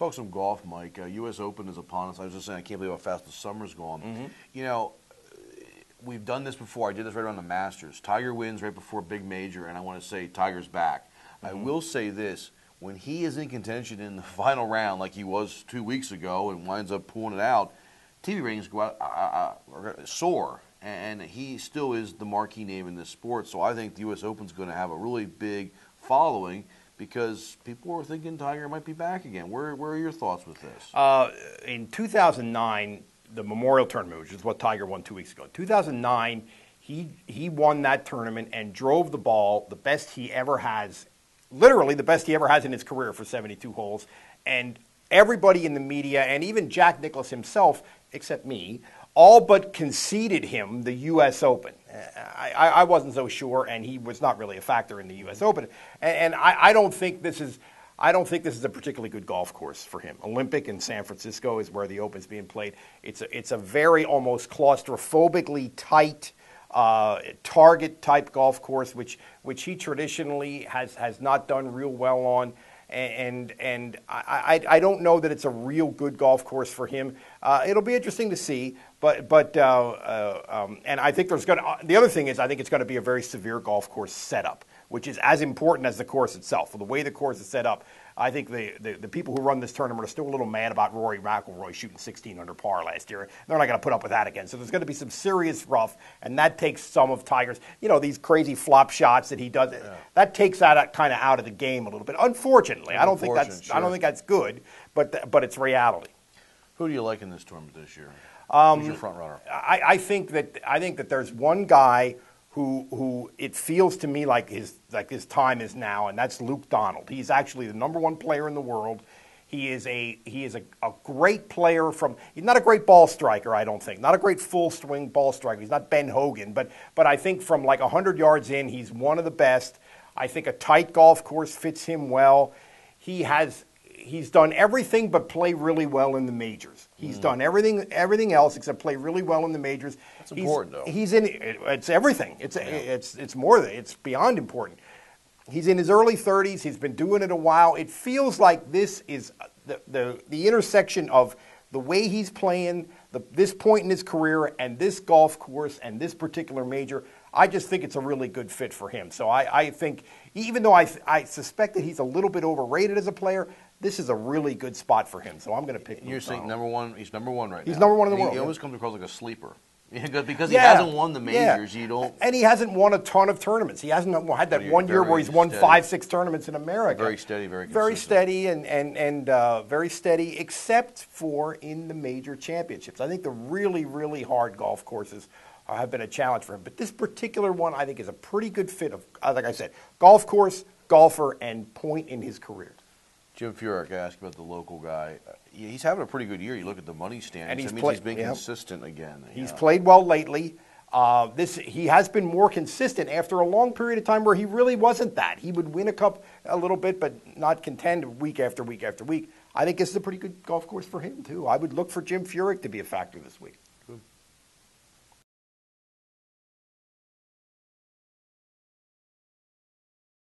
talk some golf, Mike. U.S. Open is upon us. I was just saying, I can't believe how fast the summer's gone. Mm-hmm. You know, we've done this before. I did this right around the Masters. Tiger wins right before big major, and I want to say Tiger's back. Mm-hmm. I will say this. When he is in contention in the final round like he was 2 weeks ago and winds up pulling it out, TV ratings go out soar, and he still is the marquee name in this sport. So I think the U.S. Open's going to have a really big following because people are thinking Tiger might be back again. Where are your thoughts with this? In 2009, the Memorial Tournament, which is what Tiger won 2 weeks ago. In 2009, he won that tournament and drove the ball the best he ever has, literally the best he ever has in his career for 72 holes. And everybody in the media, and even Jack Nicklaus himself, except me, all but conceded him the U.S. Open. I wasn't so sure, and he was not really a factor in the U.S. Open. And I don't think this is a particularly good golf course for him. Olympic in San Francisco is where the Open's being played. It's a very almost claustrophobically tight target type golf course, which he traditionally has not done real well on. And I don't know that it's a real good golf course for him. It'll be interesting to see, and I think the other thing is I think it's going to be a very severe golf course setup, which is as important as the course itself. The way the course is set up, I think the people who run this tournament are still a little mad about Rory McIlroy shooting 16 under par last year. They're not going to put up with that again. So there's going to be some serious rough, and that takes some of Tiger's, these crazy flop shots that he does. Yeah. That takes that kind of out of the game a little bit. Unfortunately, I don't think that's good, but it's reality. Who do you like in this tournament this year? Who's your front runner? I think that there's one guy who it feels to me like his time is now, and that's Luke Donald. He's actually the number one player in the world. He is a great player he's not a great ball striker, I don't think. Not a great full swing ball striker. He's not Ben Hogan, but I think from like 100 yards in, he's one of the best. I think a tight golf course fits him well. He's done everything but play really well in the majors. He's done everything else except play really well in the majors. That's important, though. It's everything. It's beyond important. He's in his early 30s. He's been doing it a while. It feels like this is the intersection of the way he's playing, this point in his career, and this golf course and this particular major. I just think it's a really good fit for him. So I think, even though I suspect that he's a little bit overrated as a player, this is a really good spot for him. So I'm going to pick him. You're saying number one? He's number one right now. He's number one in the world. He always comes across like a sleeper. Because he hasn't won the majors, you don't. And he hasn't won a ton of tournaments. He hasn't had that 1 year where he's won 5-6 tournaments in America. Very steady, very consistent. Very steady and very steady, except for in the major championships. I think the really, really hard golf courses have been a challenge for him. But this particular one, I think, is a pretty good fit of, like I said, golf course, golfer, and point in his career. Jim Furyk, I asked about the local guy. He's having a pretty good year. You look at the money standings. And he's been consistent again. He's played well lately. He has been more consistent after a long period of time where he really wasn't that. He would win a cup a little bit, but not contend week after week after week. I think this is a pretty good golf course for him, too. I would look for Jim Furyk to be a factor this week.